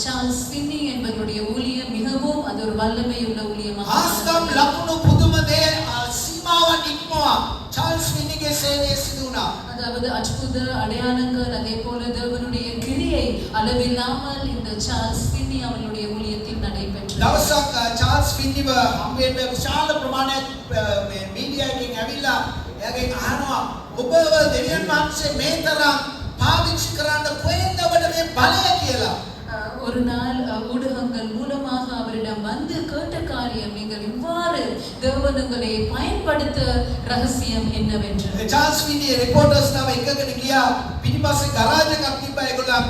Charles Binny என்பவருடைய ஊழியம் மிகவும் அது ஒரு வல்லமையுள்ள ஊழியமாக ආස්තම් ලකුණු පුදුම දේ සීමාවන් ඉක්මවා චාල්ස් ෆින්නිගේ සේවය සිදු වුණා. அதாவது அற்புத அடையாளங்கள் அதே போல தேவனுடைய கிரியை அளவில்லாமல் இந்த சார்ல்ஸ் ஃபின்னி அவர்களுடைய ஊழியத்தில் நடைபெற்றது. දවසක් චාල්ස් ෆින්නිව හම්බෙන්න විශාල ප්‍රමාණයක් මීඩියා එකකින් ඇවිල්ලා එයාගෙන් අහනවා ඔබව දෙවියන් වහන්සේ මේ තරම් පාවිච්චි කරන්න කොහෙන්ද ඔබට මේ බලය කියලා. ஒரு நாள் ஊடகங்கள் மூலமாக அவரிடம் வந்து கேட்ட காரியம் நீங்கள் இவ்வாறு தேவனுங்களை பயன்படுத்த ரகசியம் என்னவென்று. චාල්ස් ෆින්නි රිපෝටර්ස් තව එකකට ගියා පිටිපස්සේ ගරාජ් එකක් තිබ්බා ඒගොල්ලන්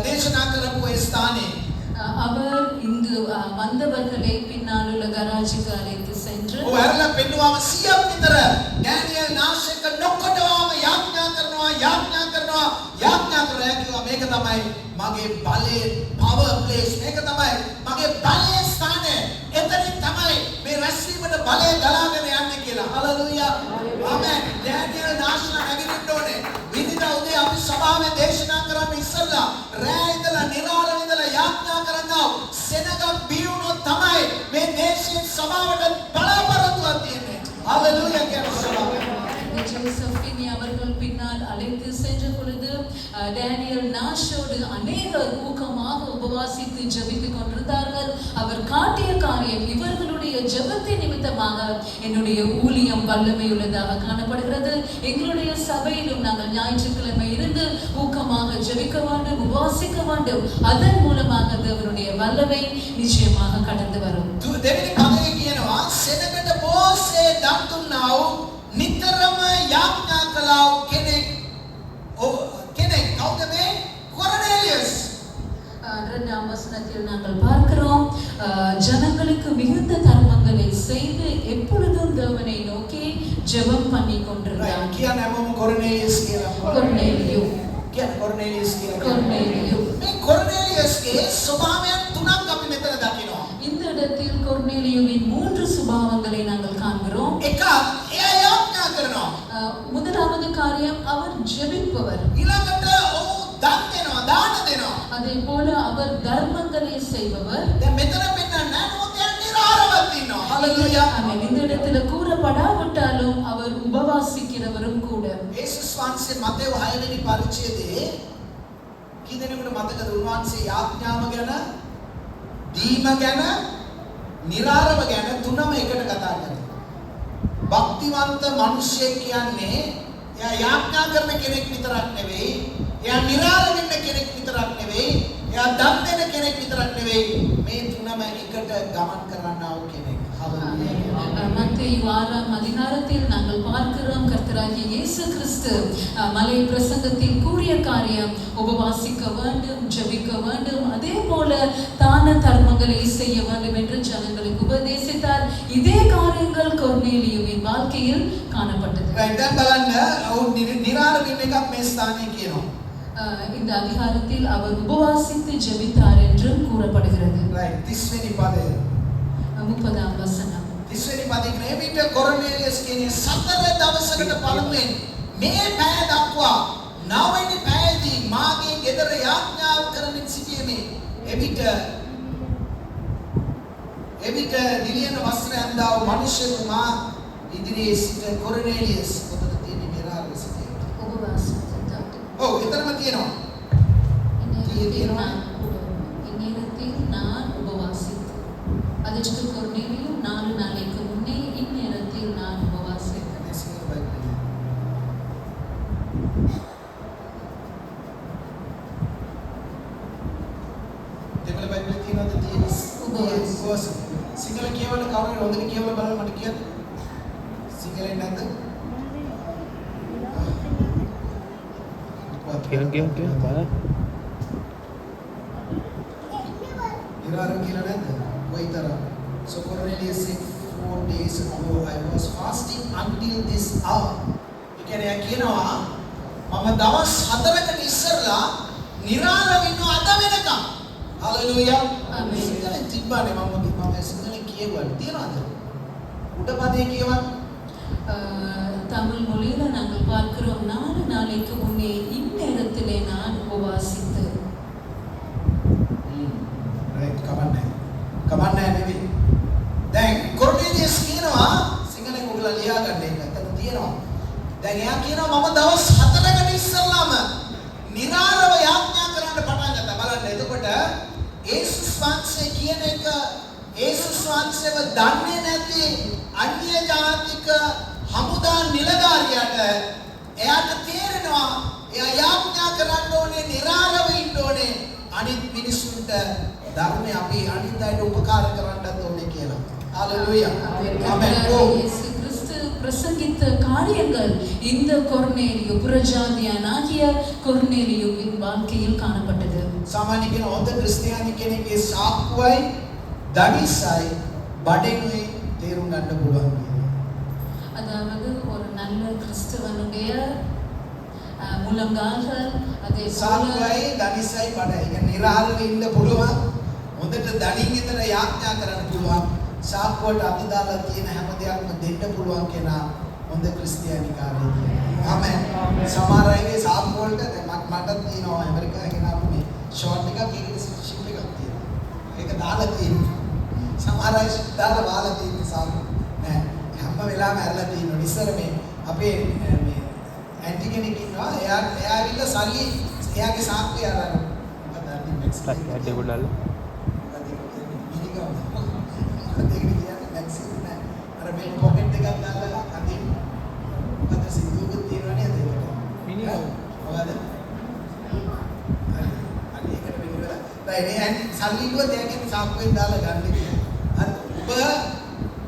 දේශනා කරපු ඒ ස්ථානේ. அவர் இங்கு வந்தவர்களை பின்னால் உள்ள கராஜுக்கு அழைத்து சென்று ඔයාලා පෙන්නුවාම 100ක් විතර ඩැනියල් නාශක නොකොටවාම යාඥා කරනවා කිව්වා මේක තමයි මගේ බලයේ power place මේක තමයි මගේ බලයේ ස්ථානය එතනින් තමයි මේ රැස්වීමට බලය ගලාගෙන යන්නේ කියලා. හලෙලූයා ආමෙන්. ඩැනියල් නාශන නැගිටින්න ඕනේ. විදිහට උදේ අපි සභාවේ දේශනා කරන්න ඉස්සෙල්ලා රෑ ඉඳලා නිරාල ඉඳලා යාඥා කරනවා සෙනගක් බියුණොත් තමයි මේ දේශයේ සභාවට බලාපොරොත්තුවක් තියෙන්නේ. හalleluya කියන ஜோசப் ஃபின்னி அவர்கள் பின்னால் அழைத்து சென்ற பொழுது டேனியல் நாஷோடு அநேகர் ஊக்கமாக உபவாசித்து ஜெபித்துக் கொண்டிருந்தார்கள். அவர் காட்டிய காரியம் இவர்களுடைய ஜெபத்தின் நிமித்தமாக என்னுடைய ஊழியம் வல்லமையுள்ளதாக காணப்படுகிறது. எங்களுடைய சபையிலும் நாங்கள் ஞாயிற்றுக்கிழமை இருந்து ஊக்கமாக ஜெபிக்க வேண்டும், உபவாசிக்க வேண்டும். அதன் மூலமாக தேவனுடைய வல்லமை நிச்சயமாக கடந்து வரும். දෙවෙනි පදයේ කියනවා සෙනගට බොසේ දම් දුන්නා නිතරම යාඥා කළා කෙනෙක් කවුද මේ කොර්නේලියස්. இரண்டாம் வசனத்தில் நாங்கள் பார்க்கிறோம் ஜனங்களுக்கு மிகுந்த தர்மங்களை செய்து எப்பொழுதும் தேவனை நோக்கி ஜெபம் பண்ணி கொண்டிருந்தார். කියන හැමෝම කොර්නේලියස් කියලා. கொர்நேலியு කියන කොර්නේලියස් කියලා. கொர்நேலியு මේ කොර්නේලියස්ගේ ස්වභාවයන් තුනක් අපි මෙතන දකිනවා. இந்த இடத்தில் கொர்நேலியுவின் 3 சுபாவங்களை நாங்கள் காண்கிறோம். එකක් එයා යාඥා කරනවා. முதலாவது காரியம் அவர் ஜெபிப்பவர். ඊළඟට ඔහු දන් දෙනවා, දාන දෙනවා. அதே போல அவர் தர்மங்களை செய்பவர். දැන් මෙතන පෙන්නන්නේ නමුත් එයා නිරාරවත් ඉන්නවා. හalleluya. ஆமென். இந்த இடத்துல கூறப்படாவிட்டாலும் அவர் உபவாசிக்கிறவரும் கூட. යේසුස් වහන්සේ මතෙව් 6 වෙනි පරිච්ඡේදයේ කී දෙනෙකුට මතකද උන්වහන්සේ යාඥාව ගැන, දීම ගැන, නිරාරව ගැන තුනම එකට කතා කරනවා. භක්තිවන්ත මිනිසෙක් කියන්නේ එයා යාඥා කරන කෙනෙක් විතරක් නෙවෙයි, එයා නිරාර වෙන්න කෙනෙක් විතරක් නෙවෙයි, එයා දන් දෙන කෙනෙක් විතරක් නෙවෙයි, මේ තුනම එකට ගමන් කරන්නා වූ කෙනෙක්. மத்தேயு 6ஆம் அதிகாரத்தில் நாங்கள் பார்க்கிறோம் கர்த்தராகிய இயேசு கிறிஸ்து மலை பிரசங்கத்தில் கூறிய காரியம் உபவாசிக்க வேண்டும், ஜெபிக்க வேண்டும், அதே போல தான தர்மங்களை செய்ய வேண்டும் என்று ஜனங்களுக்கு உபதேசித்தார். இதே காரியங்கள் கொர்நேலியுவின் வாழ்க்கையில் காணப்பட்டது. දැන් බලන්න නිරාර වෙන්න එකක් මේ ස්ථානයේ කියනවා. இந்த அதிகாரத்தில் அவர் உபவாசித்து ஜெபித்தார் என்றும் கூறப்படுகிறது. 30 වෙනි පදය. 30ஆம் வசனம். 30 වෙනි පදේ ක්‍රේමිට කොර්නේලියස් කියන්නේ සතර දවසකට පළමුවෙන් මේ පැය දක්වා 9 වෙනි පැයදී මාගේ ගෙදර යාඥාව කරමින් සිටියේ. එවිට දිලියන වස්ත්‍ර ඇඳා වූ මනුෂ්‍යතුමා ඉදිරියේ සිට කොර්නේලියස් පොතට තියෙන නිරාල සිටියේ. உபவாசித்தார். ඔව් එතරම් තියෙනවා. இந்நேரத்தில் நான் உபவாசித்தேன். அதற்கு கொர்நேலியு 4 நாளைக்கு முன்னே இந்நேரத்தில் நான் உபவாசித்தேன். දෙමළ බයිබලයේ තියෙනවද උපවාස? සිංහල කියවල කවුරුහරි හොඳට කියවල බලන්න මට කියන්න. සිංහලෙන් නැද්ද? කියන්න බලන්න. නිරාර කියලා නැද්ද? කොයිතරම්? So Cornelius said 4 days ago I was fasting until this hour. ඒ කියන්නේ කියනවා මම දවස් 4කට ඉස්සරලා නිරාර වෙනවා අද වෙනකම්. Hallelujah. Amen. සිංහලෙන් තිබ්බනේ මම සිංහලෙන් කියවුවා තියනවාද? උඩ පදේ කියවන්න. தமிழ் மொழியில நாங்கள் பார்க்கிறோம் 4 நாளைக்கு முன்னே இந்நேரத்திலே நான் உபவாசித்தேன். දැන් එයා කියනවා මම දවස් 4කට ඉස්සෙල්ලාම නිරාරව යාඥා කරන්න පටන් ගත්තා. බලන්න එතකොට යේසුස් වහන්සේ කියන එක යේසුස් වහන්සේව දන්නේ නැති අන්‍ය ජාතික හමුදා නිලධාරියාට එයාට තේරෙනවා එයා යාඥා කරන්න ඕනේ නිරාරව ඉන්න ඕනේ අනිත් මිනිසුන්ට ධර්මය අපි අනිත් අයට උපකාර කරන්නත් ඕනේ කියලා. ஹalleluya. ஆமென். இயேசு கிறிஸ்து பிரசங்கித்த காரியங்கள் இந்த கொர்நேலியு புறஜாதியானாகிய கொர்நேலியுவின் வாழ்க்கையில் காணப்பட்டது. සාමාන්‍ය කෙනෙක් හොඳ ක්‍රිස්තියානි කෙනෙක්ගේ සාක්කුවයි දනිසයි බඩෙනුයි තේරුම් ගන්න පුළුවන් කියලා. அதாவது ஒரு நல்ல கிறிஸ்தவனுடைய முழங்கால்கள் அதே போல සාක්කුවයි දනිසයි බඩයි. ඒක නිරාලව ඉන්න පුළුවන්. හොඳට දණින් විතර යාඥා කරන්න පුළුවන්. සාක්කුවට අත දාලා තියෙන හැම දෙයක්ම දෙන්න පුළුවන් කෙනා හොඳ ක්‍රිස්තියානි කාර්යය. ආමෙන්. සමහර අයගේ සාක්කුව වලට මට තියෙනවා ඇමරිකාවේ ගෙනාපු මේ ෂෝට් එකක් ඒකේ ෂිප් එකක් තියෙනවා. ඒක දාලා තියෙනවා. සමහර අය දාලා වාලා තියෙන සාක්කුව නෑ. හැම වෙලාවෙම ඇරලා තියෙනවා. ඉස්සර මේ අපේ මේ ඇන්ටි කෙනෙක් ඉන්නවා. එයා ඇවිල්ලා සල්ලි එයාගේ සාක්කුවේ අරගෙන මොකද අර මෙක්සිකෝ ඇඩ් එක ඩාලා අර මේ පොකට් එකක් දාලා අදින් මොකද සිදුවුත් තියෙනවා නේද ඒකට මිනිහා මොකද අර ඒකට වෙනවලා දැන් මේ සල්ලි දුව දෙයකින් සාක්කුවෙන් දාලා ගන්න කියලා ඔබ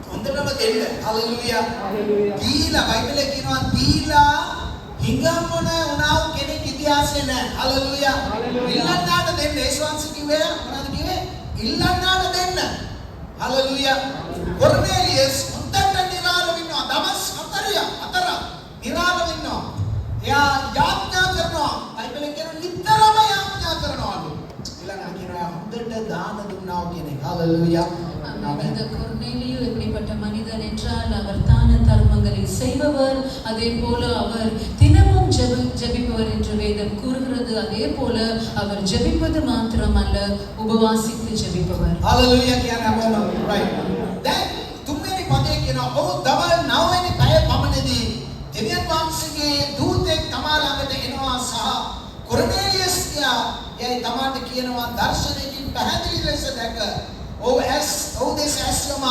හොඳටම දෙන්න හalleluya දීලා බයිබලයේ කියනවා දීලා හිඟම්මන උනාව කෙනෙක් ඉතිහාසයේ නැහැ හalleluya ඉල්ලන්නාට දෙන්න ඒස්වංශ කිව්වේ මොනවද කිව්වේ ඉල්ලන්නාට දෙන්න හalleluya කොර්නේලියස් හොඳට නිරාලව ඉන්නවා දවස් 4 නිරාලව ඉන්නවා එයා යාඥා කරනවා බයිබලයේ කියන නිතරම යාඥා කරනවලු ඊළඟට කියනවා හොඳට දාන දුන්නා කෙනෙක් හalleluya இந்த கொர்நேலியு எப்படிப்பட்ட மனிதன் என்றால் அவர் தான தர்மங்களை செய்பவர் அதே போல அவர் தினமும் ஜெபிப்பவர் என்று வேதம் கூறுகிறது அதே போல அவர் ஜெபிப்பது மாத்திரமல்ல உபவாசித்து ஜெபிப்பவர் hallelujah කියන අපම right දැන් තුන්වෙනි පදයේ කියනවා ඔහු දවල් 9 වෙනි පැය පමණදී දෙවියන් වහන්සේගේ දූතෙක් තමා ළඟට එනවා සහ කොර්නේලියස් එයයි තමාට කියනවා දර්ශනයකින් පැහැදිලි ලෙස දැක ඔව් දෙස ඇස්ලම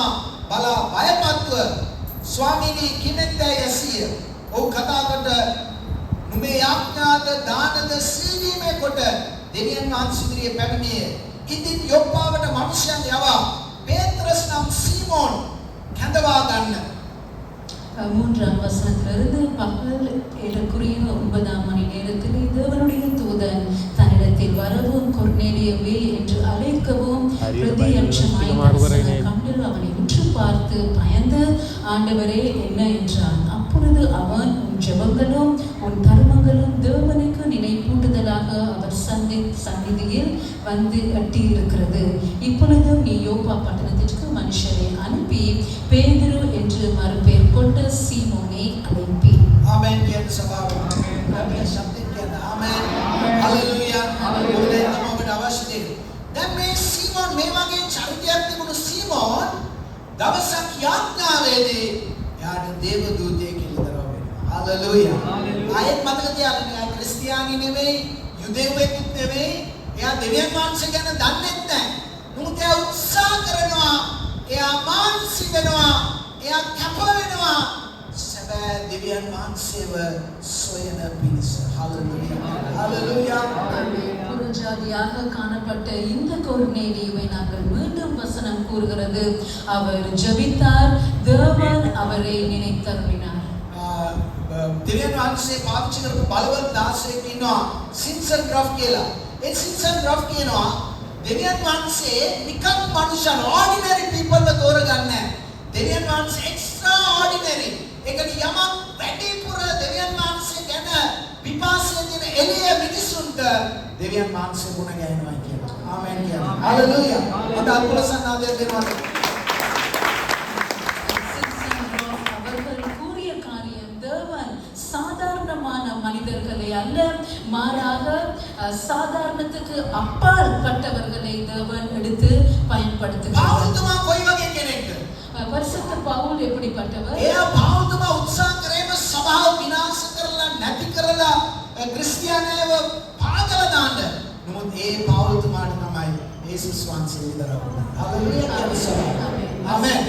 බලා බයපත්ව ස්වාමීනි කිනෙක්ද යසිය ඔව් කතා කොට නුඹේ යාඥාද දානද සීවීමේ කොට දෙවියන් වහන්සේ ඉදිරියේ පැමිණියේ ඉතින් යොප්පාවට මිනිසයන් යවා பேத்ரஸ் නම් சீமோன் කැඳවා ගන්න 3ஆம் வசனத்திலிருந்து பகல் ஏறக்குறைய 9ஆம் மணி நேரத்தில் தேவனுடைய தூதன் தன்னிடத்தில் வரவும் கொர்நேலியுவே என்று அழைக்கவும் பிரதியட்சமாய் கண்டு அவனை உற்று பார்த்து பயந்து ஆண்டவரே என்ன என்றான். அப்பொழுது அவன் உன் ஜெபங்களும் உன் தர்மங்களும் தேவனுக்கு நினைப்பூட்டுதலாக அவர் சந்நிதியில் வந்து எட்டியிருக்கிறது. இப்பொழுதும் நீ யோப்பா பட்டணத்திற்கு மனுஷரை அனுப்பி பேதுரு என்று மறுபெயர் கொண்ட சீமோனை அழைப்பி. ආමෙන් කියන සභාව ආමෙන් ශබ්දයෙන් කියන ආමෙන් හalleluya හalleluya ඔබට අවශ්‍ය දේ. දැන් මේ සීමෝන් මේ වගේ චරිතයක් තිබුණු සීමෝන් දවසක් යාඥාවේදී යාට දේව දූතයෙක් ඉල්ලදරව වෙනවා. හalleluya ආයෙත් මතක තියාගන්න එයා ක්‍රිස්තියානි නෙවෙයි යුදෙව්වෙකුත් නෙවෙයි එයා දෙවියන් වහන්සේ ගැන දන්නේ නැහැ. නමුත් එයා උත්සාහ කරනවා එයා මානසි වෙනවා එයා කැප වෙනවා සැබෑ දෙවියන් වහන්සේව සොයන පිණිස. හalleluya හalleluya புறஜாதியாக காணப்பட்ட இந்த கொர்நேலியுவை நாங்கள் மீண்டும் வசனம் கூறுகிறது அவர் ஜெபித்தார் தேவன் அவரை நினைத்தருளினார். දෙවියන් වහන්සේ පාවිච්චි කරපු බලවත් දාසයෙක් ඉන්නවා සින්සන් ඩ්‍රොෆ් කියලා. ඒ සින්සන් ඩ්‍රොෆ් කියනවා දෙවියන් වහන්සේ නිකන් මනුෂ්‍යන ordinary people ව තෝරගන්නේ. දෙවියන් වහන්සේ extraordinary. ඒකට යමක් වැඩිපුර දෙවියන් වහන්සේ ගැන විපාසය දෙන එළිය මිනිසුන්ට දෙවියන් වහන්සේ ගුණ ගන්නවා කියලා. ආමෙන් කියනවා. හalleluya. අද අකුලසන්නාදේ දෙනවා. அவர்கள் கூறிய காரியம் தேவன் சாதாரணமான மனிதர்களை அல்ல மாறாக சாதாரணத்துக்கு அப்பால் பட்டவர்களை தேவன் எடுத்து பயன்படுத்துகிறார். පාවුල්තුමා කොයි වගේ කෙනෙක්ද? பரிசுத்த பவுல் எப்படிப்பட்டவர்? එයා පාවුල්තුමා උත්සාහ කරේම සභාව විනාශ ක්‍රිස්තියානිව පාගල දාන්න. නමුත් ඒ පෞලතුමාට තමයි යේසුස් වහන්සේ විතරයි. හalleluya. ஆமென்.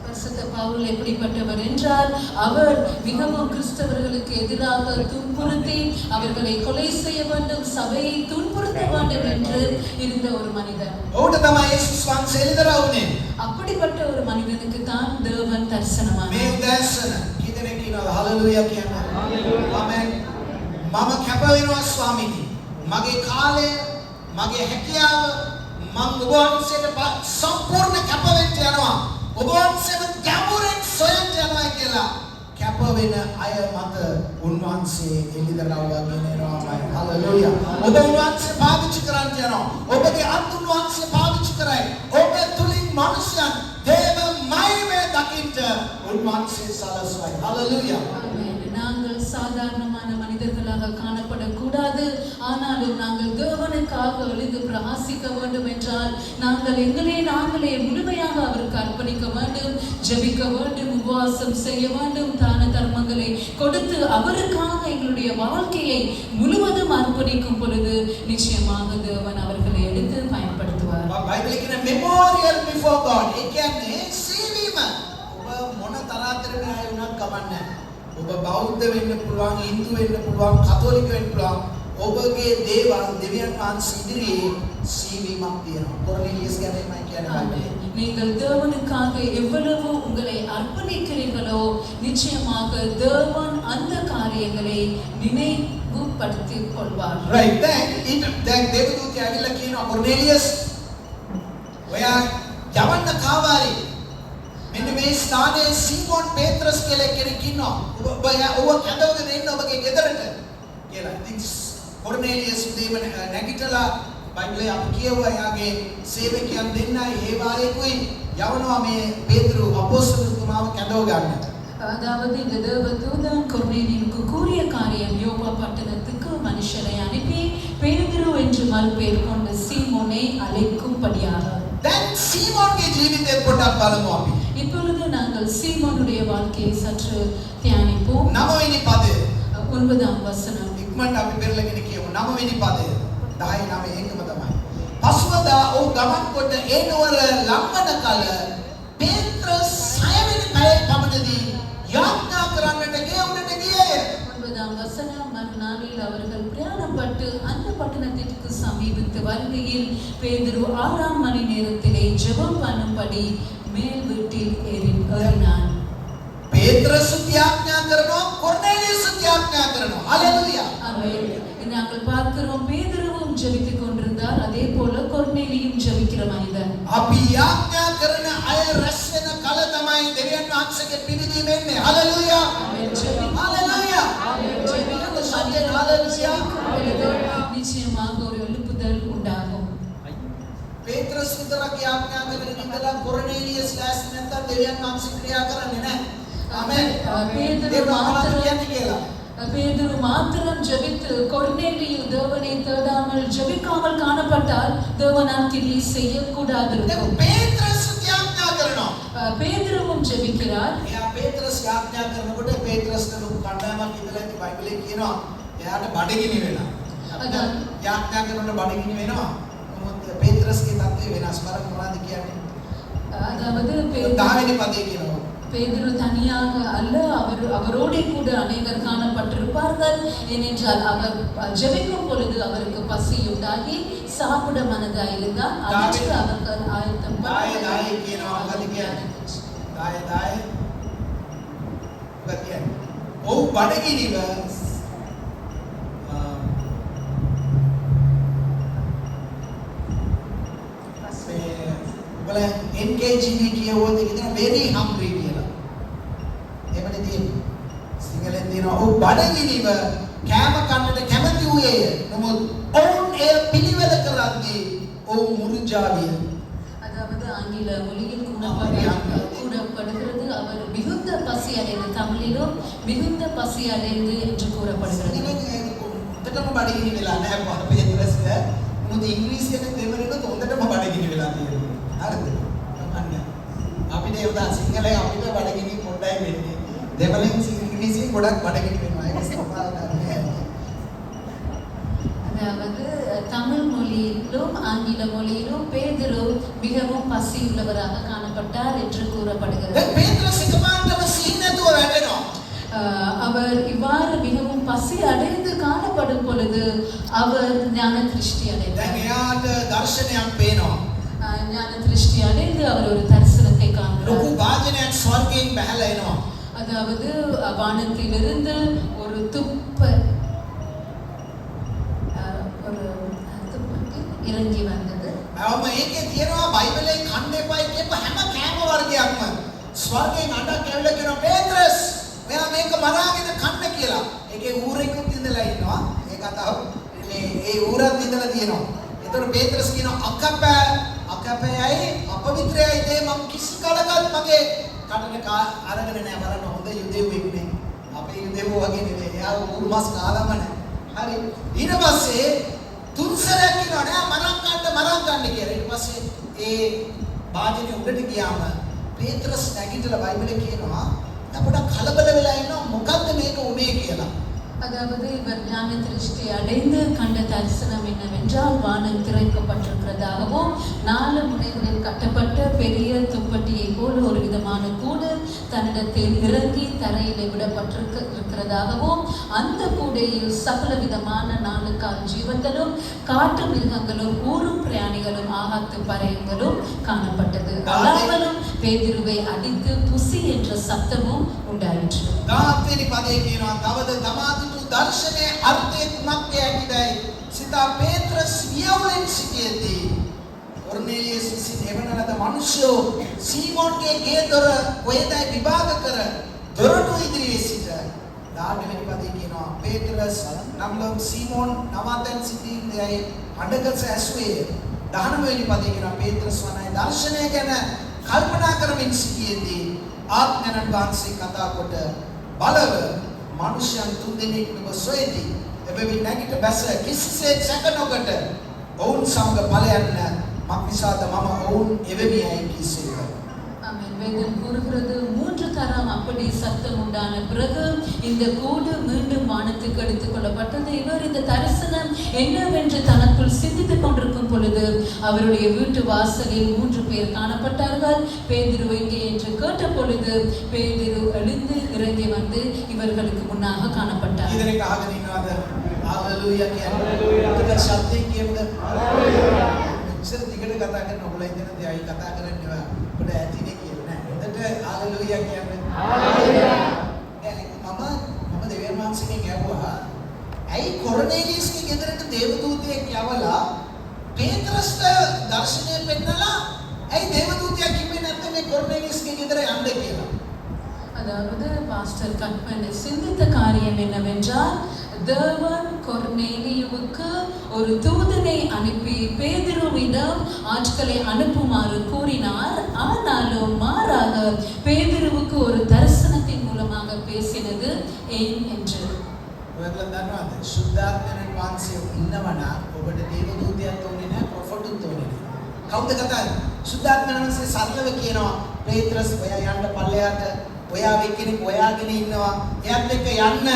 பரிசுத்த பவுல் எப்படிப்பட்டவர் என்றால் அவர் மிகவும் கிறிஸ்தவர்களுக்கு எதிராக துன்புறுத்தி அவர்களை கொலை செய்ய வேண்டும், சபையை துன்புறுத்த வேண்டும் என்று இருந்த ஒரு மனிதர். ඔහුට තමයි යේසුස් වහන්සේ එළිදරවුනේ. அப்படிப்பட்ட ஒரு மனிதனுக்கு தான் தேவன் தரிசனமானார். මේ උදෑසන කීදෙනෙක් කියනවා හalleluya කියන්නේ? ආමෙන්. මම කැප වෙනවා ස්වාමීනි. මගේ කාලය, මගේ හැකියාව මම ඔබ වහන්සේට සම්පූර්ණ කැප වෙන්න යනවා. ඔබ වහන්සේව ගැඹුරින් සොයන්න යනවා කියලා කැප වෙන අය මත උන්වහන්සේ එළිදරව්වාගෙන යනවා. හalleluya. ඔබ උන්වහන්සේ පාවිච්චි කරන්න යනවා. ඔබගේ අත් උන්වහන්සේ පාවිච්චි කරයි. ඔබ තුලින් මනුෂ්‍යයන් දේව මහිමය දකින්න උන්වහන්සේ සලස්වයි. හalleluya. நாங்கள் சாதாரணமான மனிதர்களாக காணப்படக்கூடாது, ஆனாலும் நாங்கள் தேவனுக்காக எழுந்து பிரகாசிக்க வேண்டும் என்றால் நாங்கள் எங்களை நாங்களே முழுமையாக அவருக்கு அர்ப்பணிக்க வேண்டும், ஜெபிக்க வேண்டும், உபவாசம் செய்ய வேண்டும், தான தர்மங்களை கொடுத்து அவருக்காக எங்களுடைய வாழ்க்கையை முழுவதும் அர்ப்பணிக்கும் பொழுது நிச்சயமாக தேவன் அவர்களை எடுத்து பயன்படுத்துவார். බයිබලයේ කියන memorial before God. ඒ කියන්නේ සීවීම. ඔබ මොන තරාතරේ ආය වුණත් කමන්නේ. ඔබ බෞද්ධ වෙන්න පුළුවන්, හින්දු වෙන්න පුළුවන්, කතෝලික වෙන්න පුළුවන්. ඔබගේ දේවල් දෙවියන් වහන්සේ ඉදිරියේ සීවීමක් තියෙනවා. කොර්නේලියස් ගැනමයි කියන්නේ. நீங்கள் தேவனுக்காக எவ்வளவு உங்களை அர்ப்பணிக்கிறீர்களோ நிச்சயமாக தேவன் அந்த காரியங்களை நினைவுபடுத்திக் கொள்வார். Right. දැන් දේවදූතය ඇවිල්ලා කියනවා කොර්නේලියස් ඔයා යවන්න කාවාරි. මෙන්න මේ ස්ථානයේ සීමෝන් පේත්‍රස් කියලා කෙනෙක් ඉන්නවා. ඔබ කැඳවගෙන ඉන්න ඔබගේ ගෙදරට කියලා. ඉතින් කොර්නේලියස් උදේම නැගිටලා බයිබලයේ අපි කියවුවා යාගේ සේවකයන් දෙන්නයි හේවායෙකුයි යවනවා මේ පේතුරු අපොස්තලතුමාව කැඳව ගන්න. அதாவது இந்த தேவதூதன் கொர்நேலியுக்கு கூறிய காரியம், யோப்பா பட்டணத்துக்கு மனுஷரை அனுப்பி பேதுரு என்று மறுபெயர் கொண்ட சீமோனை அழைக்கும்படியாக. දැන් සීමෝන්ගේ ජීවිතේ පොඩ්ඩක් බලමු අපි. இப்பொழுது நாங்கள் சீமோனுடைய வாழ்க்கையை சற்று தியானிப்போம். 9 වෙනි පදය. 9ஆம் வசனம். ඉක්මනට අපි පෙරලගෙන කියමු. 9 වෙනි පදය. 10 9 ඒකම තමයි. පස්වදා ඔහු ගමන් කොට ඒ නුවර ලම්වන කල පේත්‍රස් 6 වෙනි පැයේ පමණදී යාඥා කරන්නට ගෙවුනට ගියේය. 9ஆம் வசனம். மறுநாளில் அவர்கள் பிரயாணப்பட்டு அந்த பட்டணத்திற்கு சமீபித்து வருகையில் பேதுரு 6ஆம் மணி நேரத்திலே ஜெபம் பண்ணும்படி மேல் வீட்டில் ஏறினான். பேதுரு යාඥා කරනවා, කොර්නේලියස් යාඥා කරනවා. ஹalleluya. ஆமென். நாங்கள் பார்க்கிறோம் பேதுருவும் ஜெபித்துக் கொண்டிருந்தார், அதே போல கொர்நேலியும் ஜெபிக்கிற மனிதன். අපි යාඥා කරන අය රැස් වෙන කල තමයි දෙවියන් වහන්සේගේ පිළිදීම එන්නේ. ஹalleluya. ஹalleluya. நிச்சயமாக ஒரு எழுப்புதல் உண்டாகும். பேதுருස් විතරක් යාඥා කරගෙන ඉඳලා කොර්නේලියස් ලෑස්ති නැත්නම් දෙවියන් වහන්සේ ක්‍රියා කරන්නේ නැහැ. ஆமென். பேதுரு மாத்திரம் ஜெபித்து கொர்நேலியு தேவனை தேடாமல் ஜெபிக்காமல் காணப்பட்டால் தேவனால் கிரியை செய்யக்கூடாது. பேதுருஸ் යාඥා කරනවා. பேதுருவும் ஜெபிக்கிறார். එයා பேதுருස් යාඥා කරනකොට பேதுருස් ලොකු කණ්ඩායමක් ඉඳලා ඉති බයිබලයේ කියනවා එයාට බඩගිනි වෙලා. යාඥා කරනකොට බඩගිනි වෙනවා. මොකද பேதுருස්ගේ තත්ත්වය වෙනස් කරක් මොනවද කියන්නේ? அதாவது 10 වෙනි පදේ කියනවා. பேதுரு தனியாக அல்ல, அவரோடு கூட அநேகர் காணப்பட்டிருப்பார்கள். ஏனென்றால் அவர் ஜெபிக்கும் பொழுது அவருக்கு பசி உண்டாகி சாப்பிட மனதாய் இருந்தார். அதற்கு அவர்கள் ஆயத்தம் බඩගිනිව ඔබලා NKGV කියවුවොත් ඒක තියෙනවා very hungry කියලා. එහෙමනේ තියෙන්නේ. සිංහලෙන් තියෙනවා ඔව් බඩගිනිව කෑම කන්නට කැමති වූයේය. නමුත් ඔවුන් එය පිළිවෙල කරද්දී ඔවුන් මුරුජාවිය. அதாவது ஆங்கில மொழியில் கூறப்படுகிறது அவர் மிகுந்த பசி அடைந்து, தமிழிலும் மிகுந்த பசி அடைந்து என்று கூறப்படுகிறது. හොඳටම බඩගිනි වෙලා නැහැ පේත්‍රස්ට. මොකද ඉංග්‍රීසියෙන් දෙමළෙන්නත් හොඳටම බඩගිනි වෙලා තියෙනවා. හරිද? අන්න අපිට ඒ උදා සිංහලෙන් අපිට බඩගිනි පොඩ්ඩයි වෙන්නේ. දෙමළෙන් ඉංග්‍රීසියෙන් ගොඩක් බඩගිනි වෙනවා. ඒක සමානයි. ஆங்கில மொழியிலும் பேதுரு மிகவும் பசியுள்ளவராக காணப்பட்டார் என்று கூறப்படுகிறது. දැන් පේත්‍රස් එකපාරටම සිහින නැතුව වැටෙනවා. அவர் இவ்வாறு மிகவும் பசி அடைந்து காணப்படும் பொழுது அவர் ஞான திருஷ்டி அடைந்தார். දැන් එයාට දර්ශනයක් පේනවා. ஞான திருஷ்டி அடைந்து அவர் ஒரு தரிசனத்தை காண்கிறார். ලොකු වාජනයක් ස්වර්ගයෙන් බැහැලා එනවා. அதாவது வானத்திலிருந்து ஒரு இறங்கி வந்தது. அவම ඒකේ තියෙනවා බයිබලයේ කන්න එපයි කියප හැම කෑම වර්ගයක්ම ස්වර්ගයෙන් අඬ කැවිලා කියන පේත්‍රස් මෙයා මේක මරාගෙන කන්න කියලා. ඒකේ ඌරෙකුත් ඉඳලා ඉන්නවා. ඒ කතාව ඒ ඌරත් ඉඳලා තියෙනවා. ඒතකොට පේත්‍රස් කියනවා අකපෑයි අපවිත්‍රයයි දේ මම කිසි කලකත් මගේ කටට අරගෙන නෑ බලන්න හොඳ යුදෙව්වෙක් නේ. අපේ යුදෙව්ව වගේ නෙවෙයි. එයා ඌරු මස් කාලම නෑ. හරි. ඊට පස්සේ තුන්සරයක් කියනවා නෑ මරන් ගන්න කියලා. ඊට පස්සේ ඒ වාජනේ උඩට ගියාම පේත්‍රස් නැගිටලා බයිබලේ කියනවා අපට කලබල වෙලා ඉන්නවා මොකද්ද මේක උනේ කියලා. அதாவது இவர் ஞான திருஷ்டி அடைந்து கண்ட தரிசனம் என்னவென்றால் வானம் திறக்கப்பட்டிருக்கிறதாகவும் 4 முனைகளில் கட்டப்பட்ட பெரிய துப்பட்டியை போல ஒரு விதமான கூடு தன்னிடத்தில் இறங்கி தரையில் விடப்பட்டிருக்கிறதாகவும் அந்த கூடையில் சகல விதமான 4 கால் ஜீவன்களும் காட்டு மிருகங்களும் ஊரும் பிரயாணிகளும் ஆகாத்து பறவைகளும் காணப்பட்டது. அல்லாமலும் பேதுருவை அடித்து புசி என்ற சத்தமும் உண்டாயிற்று. දාත්වෙනි පදේ කියනවා තවද දමාදුතු දර්ශනයේ අර්ථය කුමක්ද යකිදයි සිතා පේත්‍රස් වියවුලෙන් සිටියේදී කොර්නේලියස් විසින් එවන ලද මිනිසෝ සීමෝන්ගේ ගේ දොර කොහෙදයි විභාග කර දොරටු ඉදිරියේ සිට 18 වෙනි පදේ කියනවා පේත්‍රස් නම්ලම් සීමෝන් නවතෙන් සිටින්නේ අඬගස ඇසුවේ 19 වෙනි පදේ කියනවා පේත්‍රස් වනායි දර්ශනය ගැන කල්පනා කරමින් සිටියේදී ආත්මයන් වහන්සේ කතා කොට බලව මනුෂ්‍යයන් 3 දෙනෙක් නුඹ සොයති එබැවින් නැගිට බැස කිසිසේත් සැක නොකොට ඔවුන් සමග ඵලයන් මක්නිසාද මම ඔවුන් එවෙමියයි කීසේක. ஆமென். வேதம் கூறுகிறது 3 தரம் அப்படி சத்தம் உண்டான பிறகு இந்த கூடு மீண்டும் வானத்துக்கு எடுத்துக் கொள்ளப்பட்டது. இவர் இந்த தரிசனம் என்னவென்று தனக்குள் சிந்தித்துக் கொண்டிருக்கும் பொழுது அவருடைய வீட்டு வாசலில் 3 பேர் காணப்பட்டார்கள். பேதுரு எங்கே என்று கேட்ட பொழுது பேதுரு எழுந்து இறங்கி வந்து இவர்களுக்கு முன்னாக காணப்பட்டார். இதனை காகன ඉන්නවද? හalleluya කියන්නේ. ඒක සත්‍යයෙන් කියමුද? හalleluya. මෙච්චර දිගට කතා කරන ඔයගොල්ලෝ ඉඳන දෙයයි කතා කරන්නේ ඔබට ඇතිනේ කියලා නෑ. හොඳට හalleluya කියන්නේ. හalleluya. මම දෙවියන් වහන්සේගෙන් ඇහුවා ඇයි කොර්නේලියස්ගේ ගෙදරට දේවදූතයෙක් යවලා පේත්‍රස්ට දර්ශනය පෙන්නලා ඇයි දේවදූතයා කිව්වේ නැත්නම් මේ කොර්නේලියස්ගේ ගෙදර යන්න කියලා. அதாவது பாஸ்டர் கட்மன் சிந்தித்த காரியம் என்னவென்றால் தேவன் கொர்நேலியுவுக்கு ஒரு தூதனை அனுப்பி பேதுருவிடம் ஆட்களை அனுப்புமாறு கூறினார். ஆனாலும் மாறாக பேதுருவுக்கு ஒரு தரிசனத்தின் மூலமாக பேசினது ஏன் என்று. ඔයගොල්ලෝ දන්නවද? සුද්ධාත්මයන් වහන්සේ ඉන්නවනම් ඔබට දේවදූතයෙක් ඕනේ නැහැ, ප්‍රොෆෙට්ුත් ඕනේ නැහැ. කවුද කතාවේ? සුද්ධාත්මයන් වහන්සේ සරලව කියනවා පේත්‍රස් ඔයා යන්න පල්ලෙහාට ඔයා වෙක්කෙනෙක් ඔයාගෙන ඉන්නවා. එයාත් එක්ක යන්න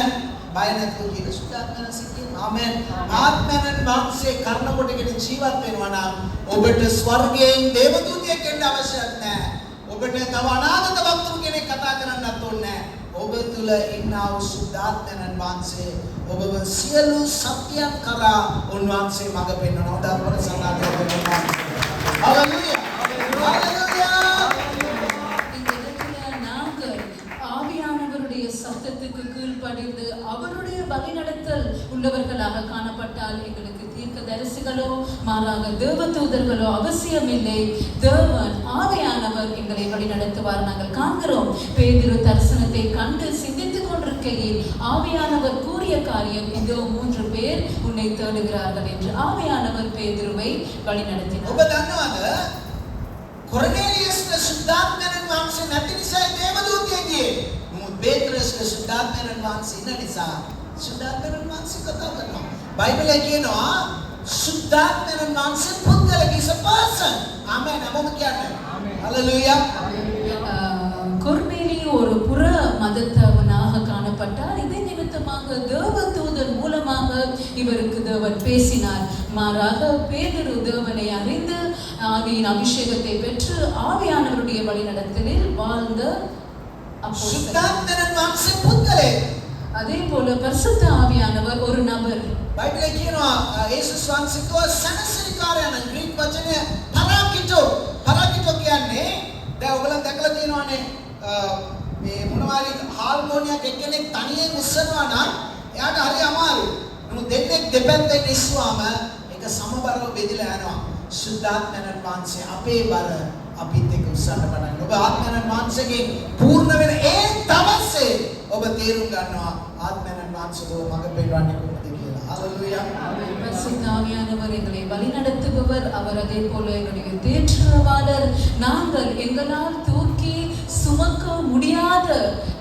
බය නැතුව කියන සුද්ධාත්මයන් වහන්සේ කියනවා ආමෙන්. ආත්මයන් වහන්සේ කර්ණ කොටගෙන ජීවත් වෙනවා නම් ඔබට ස්වර්ගයෙන් දේවදූතයෙක් එන්න අවශ්‍යත් නැහැ. ඔබට තව අනාගත වක්තුරු කෙනෙක් කතා කරන්නත් ඕනේ නැහැ. ඔබ තුල ඉන්නා වූ සුද්ධාත්මයන් වහන්සේ ඔබව සියලු සත්‍යයන් කරා උන්වහන්සේ මඟ පෙන්වනවා. උදාහරණ සඳහන් කරනවා. හalleluya. හalleluya. இந்த இடத்துல நாங்கள் ஆவியானவருடைய சத்தத்துக்கு கீழ்ப்படிந்து அவருடைய வழிநடத்தல் உள்ளவர்களாக காணப்பட்டால் எங்களுக்கு தீர்க்கதரிசிகளோ மாறாக தேவதூதர்களோ அவசியமில்லை. தேவன் ஆவியானவர் எங்களை வழிநடத்துவார். நாங்கள் காண்கிறோம் பேதுரு தரிசனத்தை கண்டு சிந்தித்துக் கொண்டிருக்கையில் ஆவியானவர் கூறிய காரியம் இதோ 3 பேர் உன்னை தேடுகிறார்கள் என்று ஆவியானவர் பேதுருவை வழிநடத்தினார். ඔබ දන්නවද කොර්නේලියස්ට සුද්ධාත්මයන් වහන්සේ නැති නිසා දේවදූතයෙක් ගියේ. මොකද පේත්‍රස්ට සුද්ධාත්මයන් වහන්සේ ඉන්න නිසා සුද්ධාත්මයන් වහන්සේ කතා කරනවා. බයිබලයේ කියනවා සුද්ධාත්මයන් වහන්සේ පුද්ගලයෙක් is a person. ආමෙන්. අපම කියන්නේ. හalleluya. கொர்நேலியு ஒரு புற மதத்தவனாக காணப்பட்டார். இதை நிமித்தமாக தேவதூதன் மூலமாக இவருக்கு தேவன் பேசினார். மாறாக பேதுரு தேவனை ஆவியின் அபிஷேகத்தை பெற்று ஆவியானவருடைய வழிநடத்தலில் வாழ்ந்த அப்போஸ்தலர். සුද්ධාත්මයන් වහන්සේ පුද්ගලයෙක්. அதே போல பரிசுத்த ஆவியானவர் ஒரு நபர். බයිබලයේ කියනවා යේසුස් වහන්සේ කෝ සනසරිකාරයන් ග්‍රීක වචනය පරාකිටෝ. පරාකිටෝ කියන්නේ දැන් ඔයගොල්ලෝ දැකලා තියෙනවානේ මේ මොනවාරි හාල්මෝනියක් එක්කෙනෙක් තනියෙන් උස්සනවා නම් එයාට හරි අමාරුයි. නමුත් දෙන්නෙක් දෙපැත්තෙන් ඉස්සුවාම ඒක සමබරව බෙදලා යනවා. සුද්ධාත්මයන් වහන්සේ අපේ බර අපිත් එක්ක උස්සන්න පටන් ගන්නවා. ඔබ ආත්මයන් වහන්සේගේ පූර්ණ වෙන ඒ තවස්සේ ඔබ තේරුම් ගන්නවා ආත්මයන් වහන්සේ ඔබ මඟ පෙන්වන්නේ කොහොමද කියලා. හalleluya. பரிசுத்த ஆவியானவர் எங்களை வழிநடத்துபவர். அவர் அதே போல எங்களுடைய தேற்றரவாளர். நாங்கள் எங்களால் தூக்கி சுமக்க முடியாத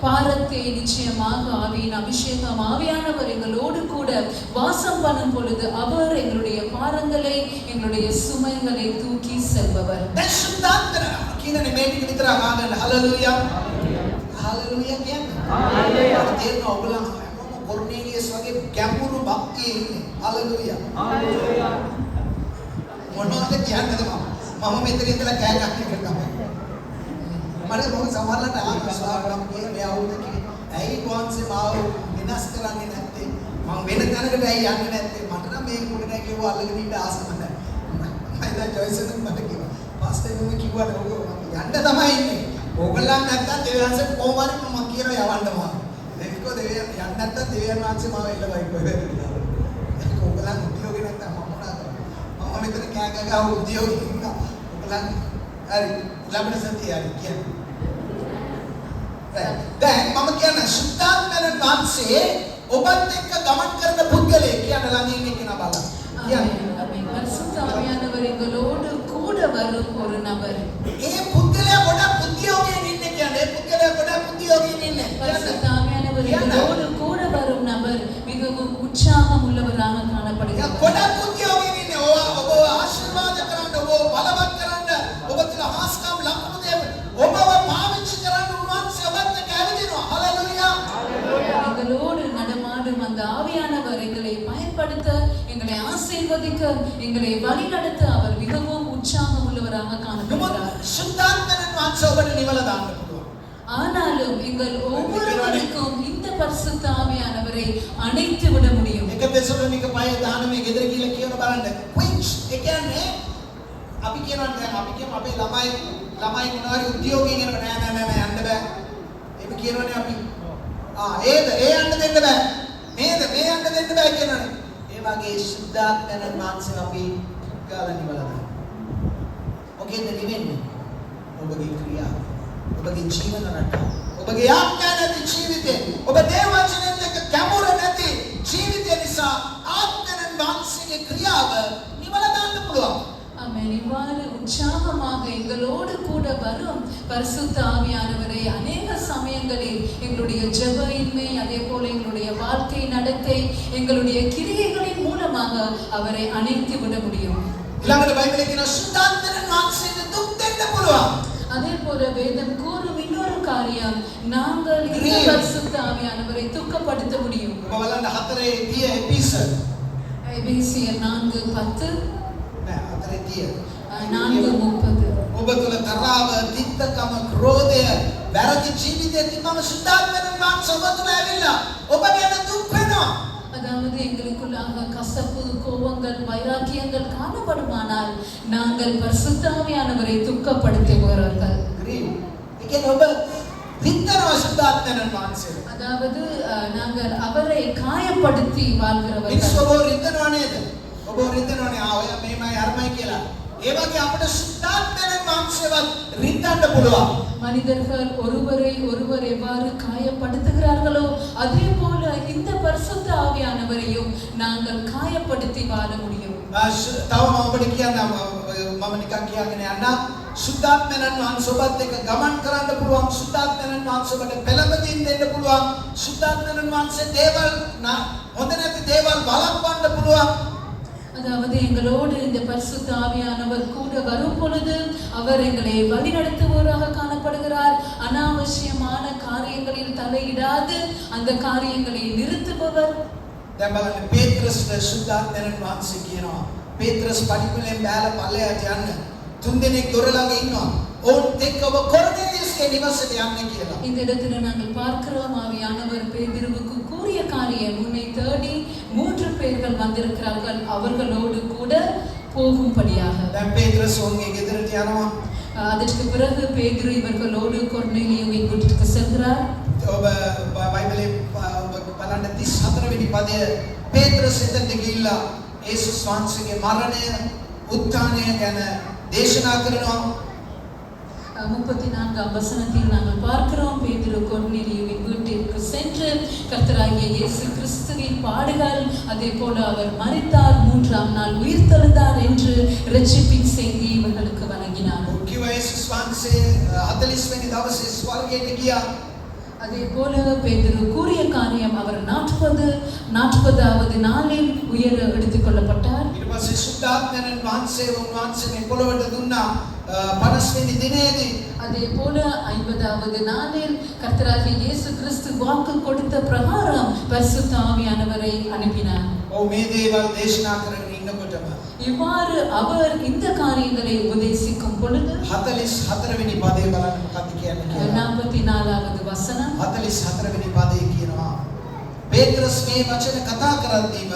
பாரத்தை நிச்சயமாக ஆவியின் அபிஷேகம் ஆவியானவர் எங்களோடு கூட வாசம் பண்ணும் பொழுது அவர் எங்களுடைய பாரங்களை எங்களுடைய சுமைகளை தூக்கி செல்பவர். දැන් කියන්නේ මේ ටික විතර අහගන්න. හalleluya. හalleluya කියන්නේ. හalleluya. තේරෙනවා ඔයගොල්ලෝ හැමෝම කොර්නේලියස් වගේ ගැඹුරු භක්තියේ ඉන්නේ. හalleluya. හalleluya. මොනවද කියන්නද මම මෙතන ඉඳලා කෑ ගන්න එක තමයි. මට මොකද සමහරවිට ආස්වාදම් කියන්නේ මේ අවුරුද්දේ ඇයි කොන්සේ මාව විනාශ කරන්නේ නැත්තේ මම වෙන තැනකට ඇයි යන්නේ නැත්තේ මට නම් මේ කොට නැගියව අල්ලගෙන ඉන්න ආසම නැහැ මම දැන් ජොයිසන් මට කිව්වා පාස්ටර් මම කිව්වා ඔය යන්න තමයි ඉන්නේ ඕගොල්ලන් නැත්තම් දෙවියන්සේ කොහොමද මම කියනවා යවන්නම එක්කෝ දෙවියන් යන්න නැත්තම් දෙවියන් වහන්සේ මාව එල්ලවයි කොහෙද කියලා ඕගොල්ලන් උද්‍යෝගේ නැත්තම් මම මොනවද මම මෙතන කෑ ගගා උද්‍යෝගේ ඉන්නවා ඕගොල්ලන් හරි ලබන සතිය හරි කියන්නේ දැන් මම කියන සුද්ධාත්මයන් වහන්සේ ඔබත් එක්ක ගමන් කරන පුද්ගලයෙක් කියන ළඟින් ඉන්න කෙනා බලන්න. ஆமென். பரிசுத்த ஆவியானவர் எங்களோடு கூட வரும் ஒரு நபர். ඒ පුද්ගලයා ගොඩක් උද්‍යෝගයෙන් ඉන්නේ කියන්නේ ඒ පුද්ගලයා ගොඩක් උද්‍යෝගයෙන් ඉන්නේ. பரிசுத்த ஆவியானவர் எங்களோடு கூட வரும் நபர் மிகவும் உற்சாகம் உள்ளவராக காணப்படுகிறார். ගොඩක් උද්‍යෝගයෙන් ඉන්නේ. ඔබ ආශිර්වාද කරන්න ඔබ බලවත් කරන්න ඔබ තුල හාස්කම් ලකුණු දෙන්න ඔබව පාවිච්චි කරන්න උන්වහන්සේ ඔබත් එක්ක ඇවිදිනවා. හalleluya. எங்களோடு நடமாடும் அந்த ஆவியானவர் எங்களை பயன்படுத்த எங்களை ஆசீர்வதிக்க எங்களை வழிநடத்த அவர் மிகவும் உற்சாகம் உள்ளவராக காணப்படுகிறார். සුද්ධාත්මයන් වහන්සේ ඔබට නිවල දාන්න පුළුවන්. ஆனாலும் எங்கள் ஒவ்வொருவருக்கும் இந்த பரிசுத்த ஆவியானவரை அணைத்து விட முடியும். එක දෙසොලනික 5:19 ගෙදර කියලා කියන බලන්න. quench ඒ කියන්නේ අපි කියනවා දැන් අපි කියමු අපේ ළමයි මොනවාරි උද්‍යෝගයෙන් එනකොට නෑ යන්න බෑ. ඒක කියනවනේ අපි. ඒද ඒ යන්න දෙන්න බෑ. මේද මේ යන්න දෙන්න බෑ කියනවනේ. ඒ වගේ සුද්ධාත්මයන් වහන්සේ අපි ගාලා නිවලා දානවා. ඔකේද නිවෙන්නේ? ඔබගේ ක්‍රියාව, ඔබගේ ජීවන රටාව, ඔබගේ ආඥා නැති ජීවිතේ, ඔබ දේව වචනයෙන් එක්ක ගැඹුර නැති ජීවිතය නිසා ආත්මයන් වහන්සේගේ ක්‍රියාව නිවලා දාන්න පුළුවන්. ஆமென். இவ்வாறு உற்சாகமாக எங்களோடு கூட வரும் பரிசுத்த ஆவியானவரை அநேக சமயங்களில் எங்களுடைய ஜெபயின்மை அதே போல எங்களுடைய வாழ்க்கை நடத்தை எங்களுடைய கிரியைகளின் மூலமாக அவரை அணைத்து விட முடியும். ඊළඟට බයිබලයේ කියන සුද්ධාත්මයන් වහන්සේට දුක් දෙන්න පුළුවන්. அதே போல வேதம் கூறும் இன்னொரு காரியம் நாங்கள் இந்த பரிசுத்த ஆவியானவரை துக்கப்படுத்த முடியும். ඔබ බලන්න 4:30 එපිසෝඩ් எபேசியர் 4:10 නෑ 4:30 4:30 ඔබ තුල තරාව, තිත්තකම, ක්‍රෝධය, වැරදි ජීවිතය තිබම සුද්ධාත්මයන් වහන්සේ ඔබ තුල ඇවිල්ලා ඔබ ගැන දුක් වෙනවා. அதாவது எங்களுக்குள்ளாக கசப்பு கோபங்கள் வைராக்கியங்கள் காணப்படுமானால் நாங்கள் பரிசுத்த ஆவியானவரை துக்கப்படுத்துகிறவர்கள். ඒ කියන්නේ ඔබ තිත්තනවා සුද්ධාත්මයන් වහන්සේ. அதாவது நாங்கள் அவரை காயப்படுத்தி வாழ்கிறவர்கள். මිනිස්සු ඔබ රිද්දනවා නේද? ඔබ රිද්දනවානේ ඔය මේමයි අරමයි කියලා. ඒ වගේ අපිට සුද්ධාත්මයන් වහන්සේවත් රිද්දන්න පුළුවන්. மனிதர்கள் ஒருவரை ஒருவர் எவ்வாறு காயப்படுத்துகிறார்களோ அதே போல இந்த பரிசுத்த ஆவியானவரையும் நாங்கள் காயப்படுத்தி வாழ முடியும். තව මම ඔබට කියන්න මම නිකන් කියගෙන යන්න සුද්ධාත්මයන් වහන්සේ ඔබත් එක්ක ගමන් කරන්න පුළුවන්. සුද්ධාත්මයන් වහන්සේ ඔබට පෙළඹෙමින් දෙන්න පුළුවන්. සුද්ධාත්මයන් වහන්සේ දේවල් හොඳ නැති දේවල් වළක්වන්න පුළුවන්. அதாவது எங்களோடு இந்த பரிசுத்த ஆவியானவர் கூட வரும் பொழுது அவர் எங்களை வழிநடத்துவோராக காணப்படுகிறார். அனாவசியமான காரியங்களில் தலையிடாது அந்த காரியங்களை நிறுத்துபவர். දැන් බලන්න පේත්‍රස් සුද්ධාත්මයන් වහන්සේ කියනවා පේත්‍රස් පඩිපෙළෙන් බෑලා පල්ලෙහාට යන්න. තුන් දෙනෙක් දොර ළඟ ඉන්නවා. ඔවුන් එක්කව කොර්නේලියස්ගේ නිවසට යන්න කියලා. இந்த இடத்துல நாங்கள் பார்க்கிறோம் ஆவியானவர் பேதுருவுக்கு கூறிய காரியம் உன்னை தேடி 3 பேர்கள் வந்திருக்கிறார்கள் அவர்களோடு கூட போகும்படியாக. දැන් පේත්‍රස් ඔවුන්ගේ ගෙදරට යනවා. அதற்கு பிறகு பேதுரு இவர்களோடு கொர்நேலியுவின் வீட்டிற்கு செல்கிறார். ඔබ බයිබලයේ බලන්න 34 වෙනි පදය පේත්‍රස් එතනට ගිහිල්ලා යේසුස් වහන්සේගේ මරණය උත්ථානය ගැන දේශනා කරනවා. 34ஆம் வசனத்தில் நாங்கள் பார்க்கிறோம் பேதுரு கொர்நேலியுவின் வீட்டிற்கு சென்று கர்த்தராகிய இயேசு கிறிஸ்துவின் பாடுகள் அதே போல அவர் மரித்தார் 3ஆம் நாள் உயிர்த்தெழுந்தார் என்று இரட்சிப்பின் செய்தி இவர்களுக்கு வழங்கினார். කිව්වා යේසුස් වහන්සේ 40 වෙනි දවසේ ස්වර්ගයට ගියා. அதே போல பேதுரு கூறிய காரியம் அவர் 40வது நாளில் உயர எடுத்துக் கொள்ளப்பட்டார். ඊට පස්සේ සුද්ධාත්මයන් වහන්සේ උන්වහන්සේ මේ පොළොවට දුන්නා 50 වෙනි දිනේදී. அதே போல 50வது நாளில் கர்த்தராகிய இயேசு கிறிஸ்து வாக்கு கொடுத்த பிரகாரம் பரிசுத்த ஆவியானவரை அனுப்பினார். ඔව් මේ දේවල් දේශනා කරගෙන ඉන්නකොටම இவ்வாறு அவர் இந்த காரியங்களை உபதேசிக்கும் பொழுது 44 වෙනි පදේ බලන්න මොකක්ද කියන්නේ කියලා. 44வது வசனம் 44 වෙනි පදේ කියනවා පේත්‍රස් මේ වචන කතා කරද්දීම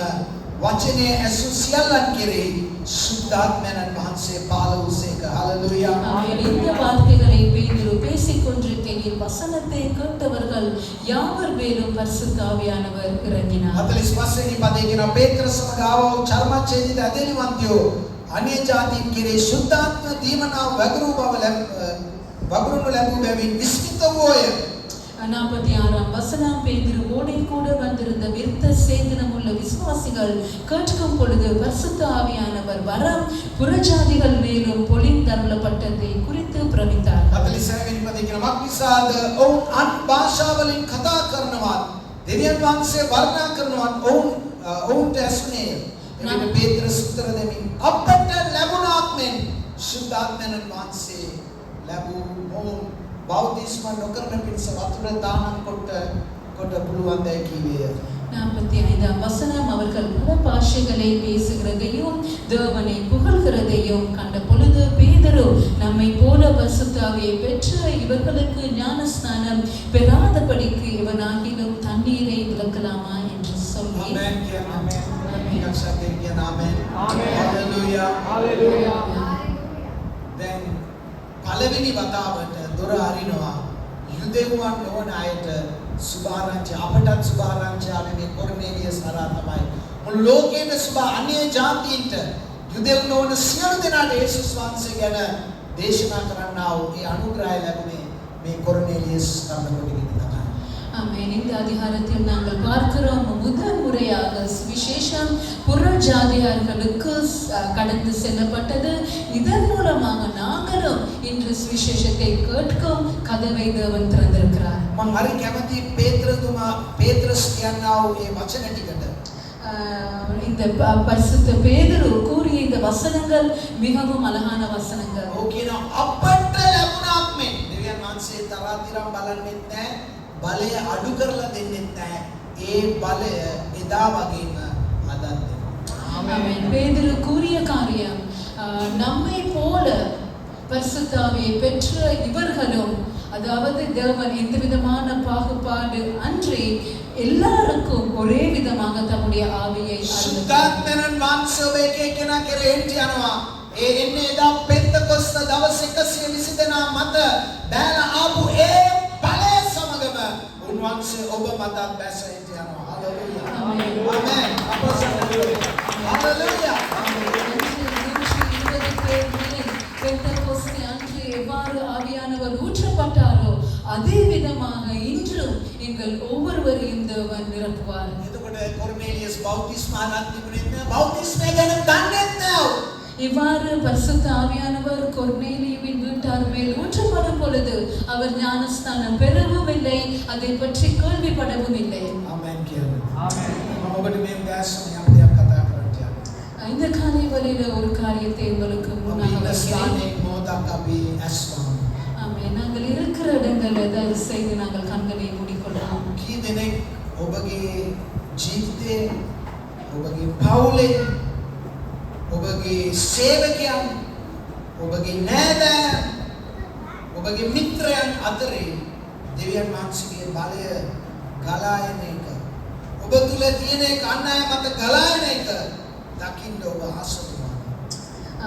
වචනේ ඇසු සියල්ලන් කෙරෙහි සුද්ධාත්මයන් වහන්සේ පහළ වූසේක. හalleluya. இந்த வார்த்தைகளை பேதுரு பேசிக் கொண்டிருக்கையில் வசனத்தை கேட்டவர்கள் யாவர் மேலும் பரிசுத்த ஆவியானவர் இறங்கினார். 45 වෙනි පදේ කියනවා පේත්‍රස් සමග ආවෝ චර්මච්ඡේදිත ඇදෙලිවන්තයෝ අන්‍ය ජාතීන් කෙරෙහි සුද්ධාත්ම දීමනාව වගුරුනු ලැබූ බැවින් විස්මිත වූය. 46ஆம் வசனம் பேதுருவோடு கூட வந்திருந்த விருத்த சேதனமுள்ள விசுவாசிகள் கேட்கும் பொழுது பரிசுத்த ஆவியானவர் வரம் புறஜாதிகள் மேலும் பொழிந்தருளப்பட்டதை குறித்து பிரமித்தார். 46 වෙනි පදේ කියනවා මක්නිසාද ඔවුන් අන් භාෂාවලින් කතා කරනවා දෙවියන් වහන්සේ වර්ණනා කරනවා ඔවුන්ට ඇසුනේය. එවිට පේත්‍රස් උත්තර දෙමින් අපට ලැබුණාත්මෙන් සුද්ධාත්මයන් වහන්සේ ලැබූ ඔවුන් බෞද්ධිස්ම නොකරන පිණිස වතුර දානම් කොට පුළුවන් දැයි කීවේය. 45ஆம் வசனம் அவர்கள் பல பாஷைகளை பேசுகிறதையும் தேவனை புகழ்கிறதையும் கண்ட பொழுது பேதுரு நம்மை போல பரிசுத்த ஆவியை பெற்ற இவர்களுக்கு ஞானஸ்நானம் பெறாதபடிக்கு இவனாகிலும் தண்ணீரை விலக்கலாமா என்று சொல்லி පළවෙනි වතාවට දොර අරිනවා යුදෙව්වන් නොවන අයට සුභාරංචි අපටත් සුභාරංචි ආවේ මේ කොර්නේලියස් හරහා තමයි. මුළු ලෝකේම සුභ අන්‍ය ජාතීන්ට යුදෙව් නොවන සියලු දෙනාට යේසුස් වහන්සේ ගැන දේශනා කරන්නා වූ ඒ අනුග්‍රහය ලැබුණේ මේ කොර්නේලියස් කර්මකොටකින් තමයි. ஆமென். இந்த அதிகாரத்தில் நாங்கள் பார்க்கிறோம் முதல் முறையாக சுவிசேஷம் புற ஜாதியார்களுக்கு கடந்து செல்லப்பட்டது. இதன் மூலமாக நாங்களும் இன்று சுவிசேஷத்தை கேட்கும் கதவை தேவன் திறந்திருக்கிறார். මම හරි කැමති පේත්‍රස් කියනවා මේ වචන ටිකට. இந்த பரிசுத்த பேதுரு கூறிய இந்த வசனங்கள் மிகவும் அழகான வசனங்கள். ඔව් කියනවා අපට ලැබුණාත්මෙන් දෙවියන් වහන්සේ තරාතිරම් බලන්නෙත් නැහැ. බලය අඩු කරලා දෙන්නෙත් නැහැ. ඒ බලය එදා වගේම අදත් දෙනවා. ஆமென். பேதுரு கூறிய காரியம் நம்மை போல பரிசுத்த ஆவியை பெற்ற இவர்களும் அதாவது தேவன் எந்த விதமான பாகுபாடு அன்றி எல்லாருக்கும் ஒரே விதமாக தம்முடைய ஆவியை සුද්ධාත්මයන් වහන්සේ ඔබ එක එකනා කෙරේ එන්ටි යනවා. ඒ එන්නේ එදා පෙන්තකොස්ත දවස් 120 දෙනා මත බෑලා ආපු ඒ බලය සමගම උන්වහන්සේ ඔබ මතත් බැස එන්ටි යනවා. හalleluya. ආමෙන්. හalleluya. பெந்தெகோஸ்தே அன்று எவ்வாறு ஆவியானவர் ஊற்றப்பட்டாரோ அதே விதமாக இன்றும் எங்கள் ஒவ்வொருவரையும் தேவன் நிரப்புவார். එතකොට කොර්නේලියස් බෞතිස්ම ආරම්භ තිබුණේ නැහැ. බෞතිස්මය ගැන දන්නේත් නැහැ. இவ்வாறு பரிசுத்த ஆவியானவர் கொர்நேலியுவின் வீட்டார் மேல் ஊற்றப்படும் பொழுது அவர் ஞானஸ்நானம் பெறவும் இல்லை, அதை பற்றி கேள்விப்படவும் இல்லை. ஆமென் කියන්න. ආමෙන්. මම ඔබට මේ උදෑසන යම් දෙයක් කතා කරන්න යනවා. இந்த காலை வேளையில ஒரு காரியத்தை உங்களுக்கு முன்னாக வைக்கிறேன். මොහොතක් අපි ඇස්වමු. ஆமென். நாங்கள் இருக்கிற இடங்களில் தயவு செய்து நாங்கள் கண்களை மூடிக்கொள்ளலாம். කී දෙනෙක් ඔබගේ ජීවිතේ ඔබගේ පවුලේ ඔබගේ සේවකයන් ඔබගේ නෑද ඔබගේ මිත්‍රයන් අතරේ දෙවියන් වහන්සේගේ බලය ගලා එන එක ඔබ තුල තියෙන එක අන් අය මත ගලා එන එක දකින්න ඔබ ආසතුමාන.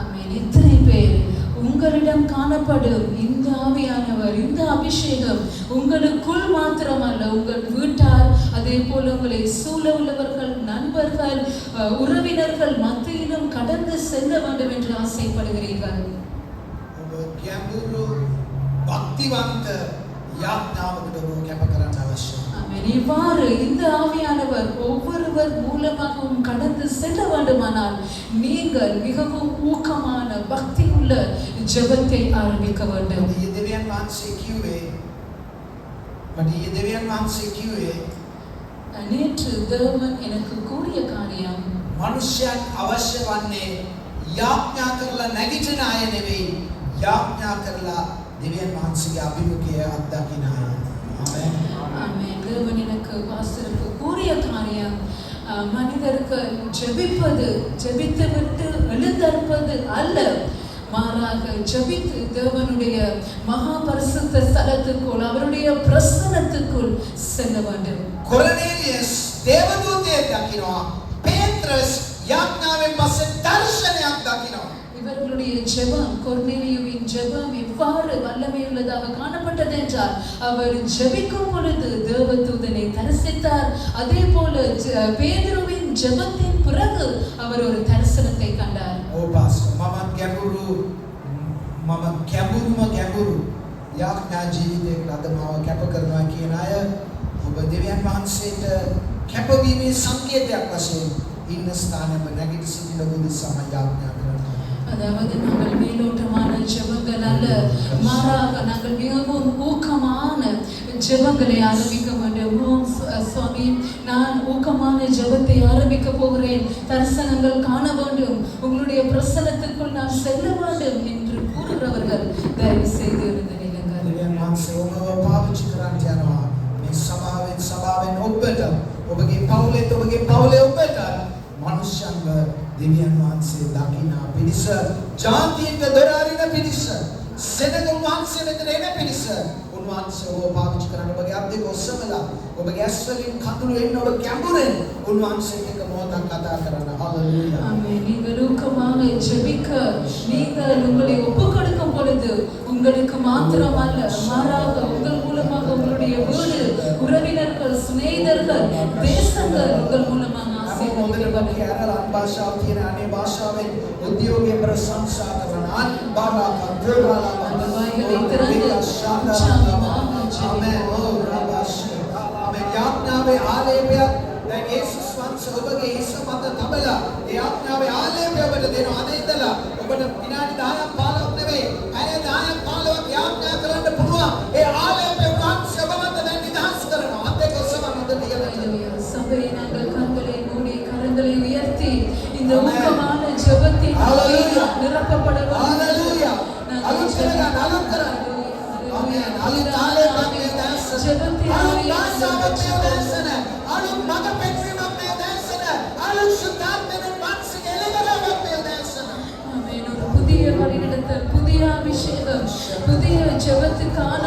ஆமென். இத்தனை பேர் உங்களிடம் காணப்படும் இந்த ஆவியானவர், இந்த அபிஷேகம் உங்களுக்குள் மாத்திரமல்ல, உங்கள் வீட்டார், அதே போல உங்களை சூழ உள்ளவர்கள், நண்பர்கள், உறவினர்கள் மத்தியிலும் கடந்து செல்ல வேண்டும் என்று ஆசைப்படுகிறீர்கள். ඔබ ගැඹුරු භක්තිවන්ත යාඥාවකට ඔබ කැප කරන්න අවශ්‍යයි. ஆமென். இவ்வாறு இந்த ஆவியானவர் ஒவ்வொருவர் மூலமாகவும் கடந்து செல்ல வேண்டுமானால் நீங்கள் மிகவும் ஊக்கமான பக்தி உள்ள ஜெபத்தை ஆரம்பிக்க வேண்டும். ඊයේ දෙවියන් වහන්සේ කිව්වේ நேற்று தேவன் எனக்கு கூறிய காரியம், මනුෂ්‍යයන් අවශ්‍ය වන්නේ යාඥා කරලා නැගිටින අය නෙවෙයි, යාඥා කරලා දෙවියන් වහන්සේගේ අභිමුඛය අත්දකින අය. ආමෙන්. ஆமென். தேவன் எனக்கு பாஸ்டருக்கு கூறிய காரியம், மனிதர்கள் ஜெபித்து விட்டு எழுந்தருப்பது அல்ல, மாறாக ஜெபித்து தேவனுடைய மகா பரிசுத்த ஸ்தலத்துக்குள், அவருடைய பிரசன்னத்துக்குள் செல்ல வேண்டும். කොරනේලියස් දේවදූතයෙක් දකිනවා, පේත්‍රස් යාඥාවෙන් පස්සේ දර්ශනයක් දකිනවා. இவர்களுடைய ஜெபம், கொர்நேலியுவின் ஜெபம் எவ்வாறு வல்லமையுள்ளதாக காணப்பட்டது என்றால், அவர் ஜெபிக்கும் பொழுது தேவதூதனை தரிசித்தார். அதே போல பேதுருவின் ஜெபத்தின் பிறகு அவர் ஒரு தரிசனத்தை கண்டார். ඕ පාස්ටර් මම ගැඹුරු යාඥා ජීවිතයකට අද මාව කැප කරනවා කියන අය ඔබ දෙවියන් වහන්සේට කැපවීමේ සංකේතයක් වශයෙන් ඉන්න ස්ථානෙම නැගිට සිටින බුදුසම යාඥා කරනවා. அதாவது நாங்கள் மேலோட்டமான ஜெபங்கள் அல்ல, மாறாக நாங்கள் மிகவும் ஊக்கமான ஜெபங்களை ஆரம்பிக்க வேண்டும். சுவாமி, நான் ஊக்கமான ஜெபத்தை ஆரம்பிக்க போகிறேன், தரிசனங்கள் காண வேண்டும், உங்களுடைய பிரசன்னத்துக்குள் நான் செல்ல வேண்டும் என்று கூறுகிறவர்கள் தயவு செய்து இருந்த நிலங்கள். දෙවියන් වහන්සේ ඔබව පාවිච්චි කරන්න යනවා. මේ සභාවෙන් ඔබගේ පවුලේ ඔබට මනුෂ්‍යන්ව දෙවියන් වහන්සේ දකිනා පිරිස, ජාතියක දොර අරින පිරිස, සෙනග වහන්සේ වෙතට එන පිරිස උන්වහන්සේ ඔබ පාවිච්චි කරන්න. ඔබගේ අත් දෙක ඔස්සවලා ඔබගේ ඇස් වලින් කඳුළු එන්න ඔබ ගැඹුරෙන් උන්වහන්සේට එක මොහොතක් කතා කරන්න. හalleluya. ஆமென். நீங்கள் ஊக்கமாக ஜெபிக்க நீங்கள் உங்களை ஒப்புக்கொடுக்கும் பொழுது உங்களுக்கு மாத்திரமல்ல, மாறாக உங்கள் மூலமாக உங்களுடைய வீடு, உறவினர்கள், சிநேகிதர்கள், தேசங்கள் உங்கள் மூலமாக ஆசீர்வதிக்கப்படுவார்கள். අන් භාෂාව කියන අනේ භාෂාවෙන් උද්‍යෝගයේ ප්‍රශංසා කරන අන් බාරක දේවාලම அந்த வாய்களை திறந்து ආමෙන්. ඕ රාබාෂේ ආමෙන්. යාඥාවේ ආලේපයක් දැන් යේසුස් වහන්සේ ඔබගේ හිස මත තබලා ඒ යාඥාවේ ආලේපය ඔබට දෙනවා. අද ඉඳලා ඔබට විනාඩි 10ක් 15ක් නෙවෙයි, පැය 10ක් 15ක් යාඥා කරන්න පුළුවන්. ඒ ආලේපය වහන්සේ ඔබ මත දැන් නිදහස් කරනවා. අත් දෙක ඔස්සවන්න හොඳට ඉගෙන சபையை நாங்கள் கண்களை மூடி கரங்களை உயர்த்தி இந்த ஊக்கமான ஜெபத்தின் நிரப்பப்பட Hallelujah. අලුත් කරගන්න. ආමෙන්. අලුත් ආලේපයක් මේ දැසන. අලුත් භාෂාවක් මේ දැසන. අලුත් මඟ පෙන්වීමක් මේ දැසන. අලුත් සුද්ධාත්මෙන් වහන්සේගේ එළදරවක් මේ දැසන. ஆமென். ஒரு புதிய வழிநடத்தல், புதிய அபிஷேகம், புதிய ஜெபத்துக்கான